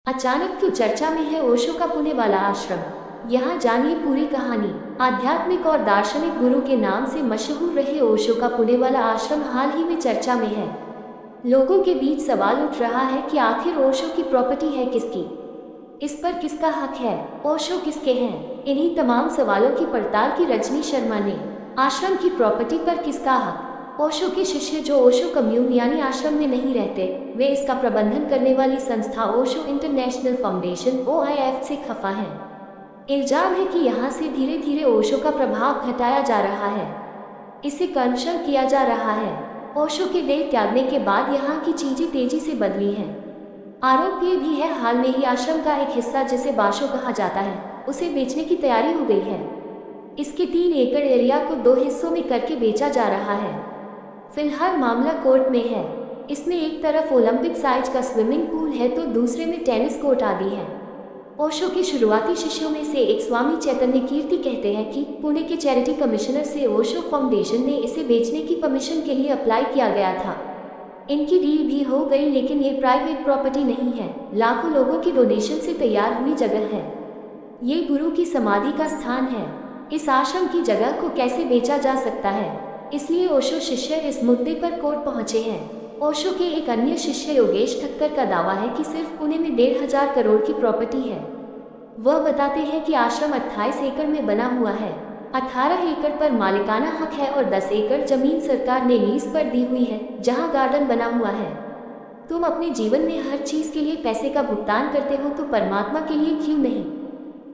अचानक क्यों चर्चा में है ओशो का पुणे वाला आश्रम। यहाँ जानिए पूरी कहानी। आध्यात्मिक और दार्शनिक गुरु के नाम से मशहूर रहे ओशो का पुणे वाला आश्रम हाल ही में चर्चा में है। लोगों के बीच सवाल उठ रहा है कि आखिर ओशो की प्रॉपर्टी है किसकी, इस पर किसका हक है, ओशो किसके हैं। इन्हीं तमाम सवालों की पड़ताल की रजनी शर्मा ने। आश्रम की प्रॉपर्टी पर किसका हक। ओशो के शिष्य जो ओशो कम्यून यानी आश्रम में नहीं रहते, वे इसका प्रबंधन करने वाली संस्था ओशो इंटरनेशनल फाउंडेशन OIF से खफा हैं। इल्जाम है कि यहाँ से धीरे धीरे ओशो का प्रभाव घटाया जा रहा है, इसे कमर्शियल किया जा रहा है। ओशो के देह त्यागने के बाद यहाँ की चीजें तेजी से बदली हैं। आरोप ये भी है हाल में ही आश्रम का एक हिस्सा जिसे बाशो कहा जाता है, उसे बेचने की तैयारी हो गई है। इसके 3 एकड़ एरिया को 2 हिस्सों में करके बेचा जा रहा है। फिलहाल मामला कोर्ट में है। इसमें एक तरफ ओलंपिक साइज का स्विमिंग पूल है तो दूसरे में टेनिस कोर्ट आदि है। ओशो के शुरुआती शिष्यों में से एक स्वामी चैतन्य कीर्ति कहते हैं कि पुणे के चैरिटी कमिश्नर से ओशो फाउंडेशन ने इसे बेचने की परमिशन के लिए अप्लाई किया गया था। इनकी डील भी हो गई, लेकिन ये प्राइवेट प्रॉपर्टी नहीं है, लाखों लोगों की डोनेशन से तैयार हुई जगह है। ये गुरु की समाधि का स्थान है। इस आश्रम की जगह को कैसे बेचा जा सकता है, इसलिए ओशो शिष्य इस मुद्दे पर कोर्ट पहुंचे हैं। ओशो के एक अन्य शिष्य योगेश ठक्कर का दावा है कि सिर्फ पुणे में 1,500 करोड़ की प्रॉपर्टी है। वह बताते हैं कि आश्रम 28 एकड़ में बना हुआ है। 18 एकड़ पर मालिकाना हक है और 10 एकड़ जमीन सरकार ने लीज पर दी हुई है, जहां गार्डन बना हुआ है। तुम अपने जीवन में हर चीज के लिए पैसे का भुगतान करते हो तो परमात्मा के लिए क्यों नहीं।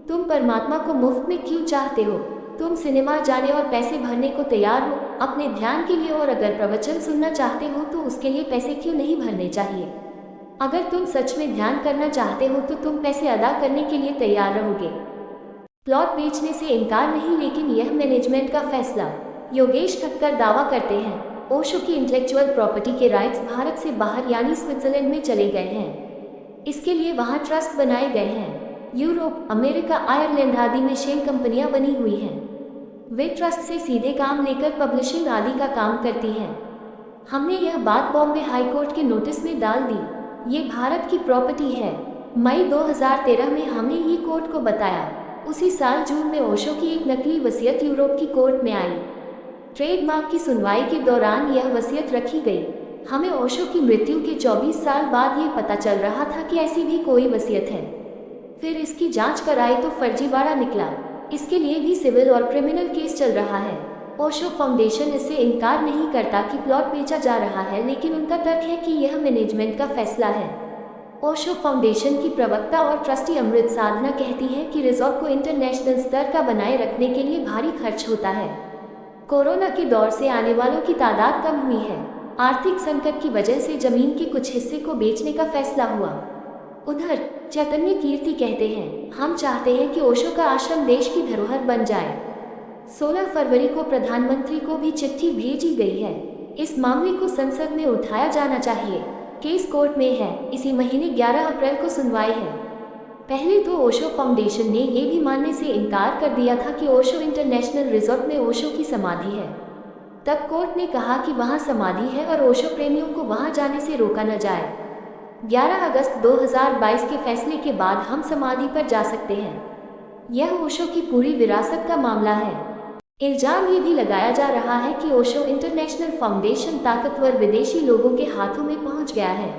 तुम परमात्मा को मुफ्त में क्यों चाहते हो। तुम सिनेमा जाने और पैसे भरने को तैयार हो अपने ध्यान के लिए, और अगर प्रवचन सुनना चाहते हो तो उसके लिए पैसे क्यों नहीं भरने चाहिए। अगर तुम सच में ध्यान करना चाहते हो तो तुम पैसे अदा करने के लिए तैयार रहोगे। प्लॉट बेचने से इनकार नहीं, लेकिन यह मैनेजमेंट का फैसला। योगेश ठक्कर दावा करते हैं ओशो की इंटेलेक्चुअल प्रॉपर्टी के राइट्स भारत से बाहर यानी स्विट्जरलैंड में चले गए हैं। इसके लिए वहां ट्रस्ट बनाए गए हैं। यूरोप, अमेरिका, आयरलैंड आदि में शेल कंपनियां बनी हुई हैं। वे ट्रस्ट से सीधे काम लेकर पब्लिशिंग आदि का काम करती हैं। हमने यह बात बॉम्बे हाई कोर्ट के नोटिस में डाल दी। ये भारत की प्रॉपर्टी है। मई 2013 में हमने ये कोर्ट को बताया। उसी साल जून में ओशो की एक नकली वसीयत यूरोप की कोर्ट में आई। ट्रेडमार्क की सुनवाई के दौरान यह वसीयत रखी गई। हमें ओशो की मृत्यु के 24 साल बाद ये पता चल रहा था कि ऐसी भी कोई वसीयत है। फिर इसकी जांच कराई तो फर्जीवाड़ा निकला। इसके लिए भी सिविल और क्रिमिनल केस चल रहा है। ओशो फाउंडेशन इससे इनकार नहीं करता कि प्लॉट बेचा जा रहा है, लेकिन उनका तर्क है कि यह मैनेजमेंट का फैसला है। ओशो फाउंडेशन की प्रवक्ता और ट्रस्टी अमृत साधना कहती है कि रिजॉर्ट को इंटरनेशनल स्तर का बनाए रखने के लिए भारी खर्च होता है। कोरोना के दौर से आने वालों की तादाद कम हुई है। आर्थिक संकट की वजह से जमीन के कुछ हिस्से को बेचने का फैसला हुआ। उधर चैतन्य कीर्ति कहते हैं, हम चाहते हैं कि ओशो का आश्रम देश की धरोहर बन जाए। 16 फरवरी को प्रधानमंत्री को भी चिट्ठी भेजी गई है। इस मामले को संसद में उठाया जाना चाहिए। केस कोर्ट में है। इसी महीने 11 अप्रैल को सुनवाई है। पहले तो ओशो फाउंडेशन ने यह भी मानने से इनकार कर दिया था कि ओशो इंटरनेशनल रिजॉर्ट में ओशो की समाधि है। तब कोर्ट ने कहा कि वहां समाधि है और ओशो प्रेमियों को वहां जाने से रोका न जाए। 11 अगस्त 2022 के फैसले के बाद हम समाधि पर जा सकते हैं। यह ओशो की पूरी विरासत का मामला है। इल्जाम ये भी लगाया जा रहा है कि ओशो इंटरनेशनल फाउंडेशन ताकतवर विदेशी लोगों के हाथों में पहुंच गया है,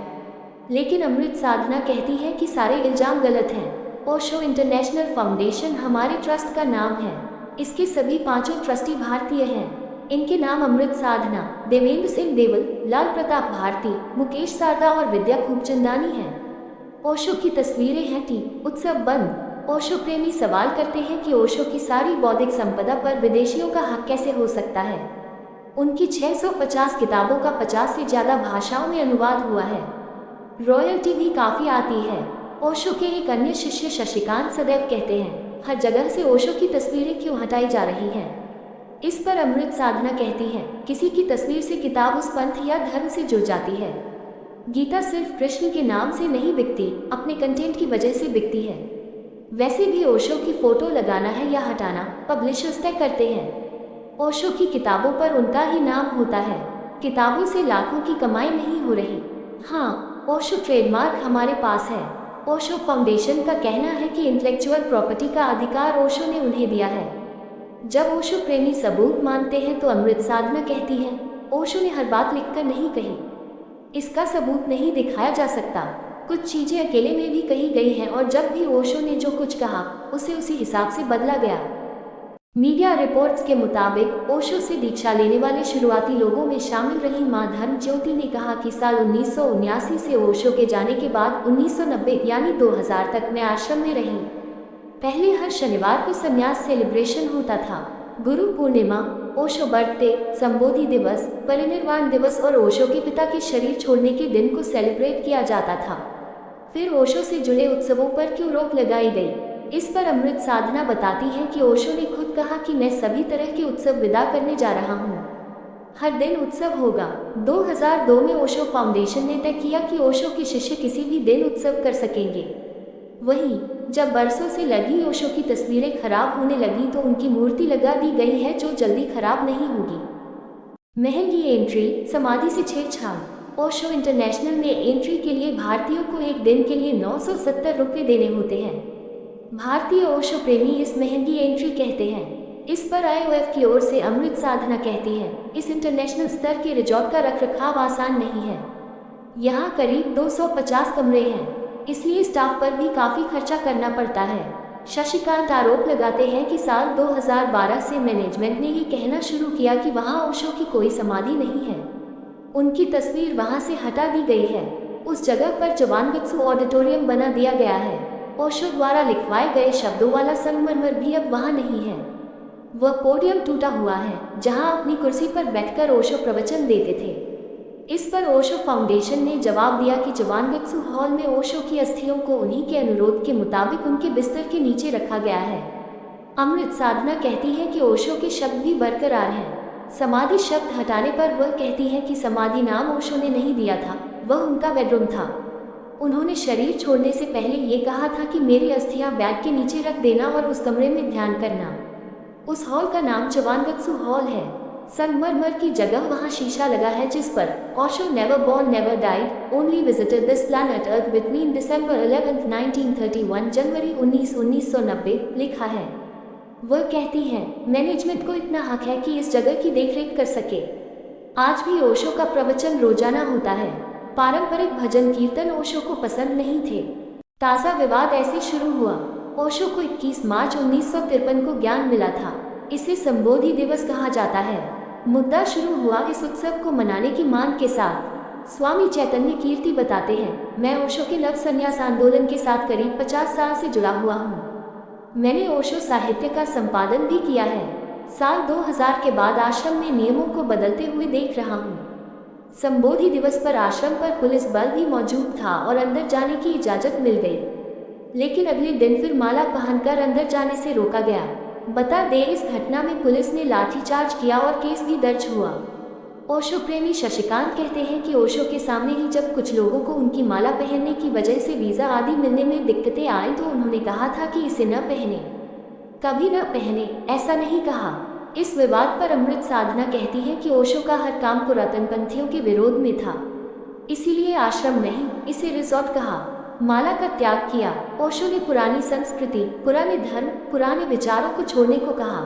लेकिन अमृत साधना कहती है कि सारे इल्जाम गलत हैं। ओशो इंटरनेशनल फाउंडेशन हमारे ट्रस्ट का नाम है। इसके सभी 5 ट्रस्टी भारतीय हैं। इनके नाम अमृत साधना, देवेंद्र सिंह देवल, लाल प्रताप भारती, मुकेश सारदा और विद्या खूबचंदानी हैं। ओशो की तस्वीरें हैं टी उत्सव बंद। ओशो प्रेमी सवाल करते हैं कि ओशो की सारी बौद्धिक संपदा पर विदेशियों का हक कैसे हो सकता है। उनकी 650 किताबों का 50 से ज्यादा भाषाओं में अनुवाद हुआ है। रॉयल्टी भी काफी आती है। ओशो के एक अन्य शिष्य शशिकांत सदैव कहते हैं, हर जगह से ओशो की तस्वीरें क्यों हटाई जा रही हैं। इस पर अमृत साधना कहती है, किसी की तस्वीर से किताब उस पंथ या धर्म से जुड़ जाती है। गीता सिर्फ कृष्ण के नाम से नहीं बिकती, अपने कंटेंट की वजह से बिकती है। वैसे भी ओशो की फोटो लगाना है या हटाना पब्लिशर्स तय करते हैं। ओशो की किताबों पर उनका ही नाम होता है। किताबों से लाखों की कमाई नहीं हो रही। हाँ, ओशो ट्रेडमार्क हमारे पास है। ओशो फाउंडेशन का कहना है कि इंटेलेक्चुअल प्रॉपर्टी का अधिकार ओशो ने उन्हें दिया है। जब ओशो प्रेमी सबूत मानते हैं तो अमृत साधना कहती है, ओशो ने हर बात लिखकर नहीं कही। इसका सबूत नहीं दिखाया जा सकता। कुछ चीजें अकेले में भी कही गई हैं और जब भी ओशो ने जो कुछ कहा उसे उसी हिसाब से बदला गया। मीडिया रिपोर्ट्स के मुताबिक ओशो से दीक्षा लेने वाले शुरुआती लोगों में शामिल रही मां धर्म ज्योति ने कहा कि साल 1979 से ओशो के जाने के बाद 1990 यानी 2000 तक मैं आश्रम में रही। पहले हर शनिवार को संन्यास सेलिब्रेशन होता था। गुरु पूर्णिमा, ओशो बर्थडे, संबोधि दिवस, परिनिर्वाण दिवस और ओशो के पिता के शरीर छोड़ने के दिन को सेलिब्रेट किया जाता था। फिर ओशो से जुड़े उत्सवों पर क्यों रोक लगाई गई? इस पर अमृत साधना बताती है कि ओशो ने खुद कहा कि मैं सभी तरह के उत्सव विदा करने जा रहा हूँ। हर दिन उत्सव होगा। 2002 में ओशो फाउंडेशन ने तय किया कि ओशो के शिष्य किसी भी दिन उत्सव कर सकेंगे। वहीं जब बरसों से लगी ओशो की तस्वीरें खराब होने लगी तो उनकी मूर्ति लगा दी गई है जो जल्दी खराब नहीं होगी। महंगी एंट्री, समाधि से छेड़छाड़। ओशो इंटरनेशनल में एंट्री के लिए भारतीयों को एक दिन के लिए 970 रुपये देने होते हैं। भारतीय ओशो प्रेमी इस महंगी एंट्री कहते हैं। इस पर IOF की ओर से अमृत साधना कहती है, इस इंटरनेशनल स्तर के रिजॉर्ट का रखरखाव आसान नहीं है। यहाँ करीब 250 कमरे हैं, इसलिए स्टाफ पर भी काफ़ी खर्चा करना पड़ता है। शशिकांत आरोप लगाते हैं कि साल 2012 से मैनेजमेंट ने ये कहना शुरू किया कि वहाँ ओशो की कोई समाधि नहीं है। उनकी तस्वीर वहाँ से हटा दी गई है। उस जगह पर जवानगत्सु ऑडिटोरियम बना दिया गया है। ओशो द्वारा लिखवाए गए शब्दों वाला संगमरमर भी अब वहाँ नहीं है। वह पोडियम टूटा हुआ है जहाँ अपनी कुर्सी पर बैठकर ओशो प्रवचन देते थे। इस पर ओशो फाउंडेशन ने जवाब दिया कि जवानगत्सु हॉल में ओशो की अस्थियों को उन्हीं के अनुरोध के मुताबिक उनके बिस्तर के नीचे रखा गया है। अमृत साधना कहती है कि ओशो के शब्द भी बरकरार हैं। समाधि शब्द हटाने पर वह कहती है कि समाधि नाम ओशो ने नहीं दिया था, वह उनका बेडरूम था। उन्होंने शरीर छोड़ने से पहले ये कहा था कि मेरी अस्थियां बेड के नीचे रख देना और उस कमरे में ध्यान करना। उस हॉल का नाम जवानगत्सु हॉल है। संगमरमर की जगह वहाँ शीशा लगा है जिस पर Osho never born never died only visited this planet earth between December 11, 1931 January 1990 लिखा है। वह कहती हैं, मैनेजमेंट को इतना हक है कि इस जगह की देखरेख कर सके। आज भी ओशो का प्रवचन रोजाना होता है। पारंपरिक भजन कीर्तन ओशो को पसंद नहीं थे। ताज़ा विवाद ऐसे शुरू हुआ। ओशो को 21 मार्च 1953 को ज्ञान मिला था। इसे संबोधि दिवस कहा जाता है। मुद्दा शुरू हुआ इस उत्सव को मनाने की मांग के साथ। स्वामी चैतन्य कीर्ति बताते हैं, मैं ओशो के नव संन्यास आंदोलन के साथ करीब 50 साल से जुड़ा हुआ हूँ। मैंने ओशो साहित्य का संपादन भी किया है। साल 2000 के बाद आश्रम में नियमों को बदलते हुए देख रहा हूँ। संबोधि दिवस पर आश्रम पर पुलिस बल भी मौजूद था और अंदर जाने की इजाज़त मिल गई, लेकिन अगले दिन फिर माला पहनकर अंदर जाने से रोका गया। बता दें, इस घटना में पुलिस ने लाठीचार्ज किया और केस भी दर्ज हुआ। ओशो प्रेमी शशिकांत कहते हैं कि ओशो के सामने ही जब कुछ लोगों को उनकी माला पहनने की वजह से वीज़ा आदि मिलने में दिक्कतें आईं तो उन्होंने कहा था कि इसे न पहने, कभी न पहने, ऐसा नहीं कहा। इस विवाद पर अमृत साधना कहती है कि ओशो का हर काम पुरातनपंथियों के विरोध में था, इसीलिए आश्रम नहीं, इसे रिजॉर्ट कहा। माला का त्याग किया। ओशो ने पुरानी संस्कृति, पुराने धर्म, पुराने विचारों को छोड़ने को कहा।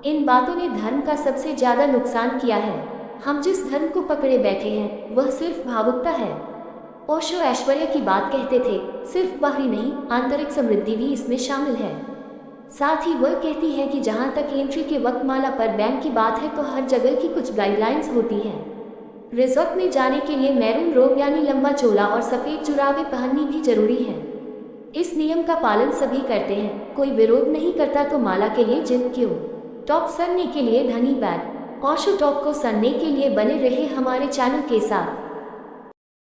इन बातों ने धर्म का सबसे ज्यादा नुकसान किया है। हम जिस धर्म को पकड़े बैठे हैं वह सिर्फ भावुकता है। ओशो ऐश्वर्य की बात कहते थे, सिर्फ बाहरी नहीं, आंतरिक समृद्धि भी इसमें शामिल है। साथ ही वह कहती है कि जहाँ तक एंट्री के वक्त माला पर बैन की बात है तो हर जगह की कुछ गाइडलाइंस होती हैं। रिजॉर्ट में जाने के लिए मैरून रोब यानी लंबा चोला और सफ़ेद जुराबे पहननी भी जरूरी है। इस नियम का पालन सभी करते हैं, कोई विरोध नहीं करता तो माला के लिए जिद क्यों। टॉक सुनने के लिए धन्यवाद। ओशो टॉक को सुनने के लिए बने रहे हमारे चैनल के साथ।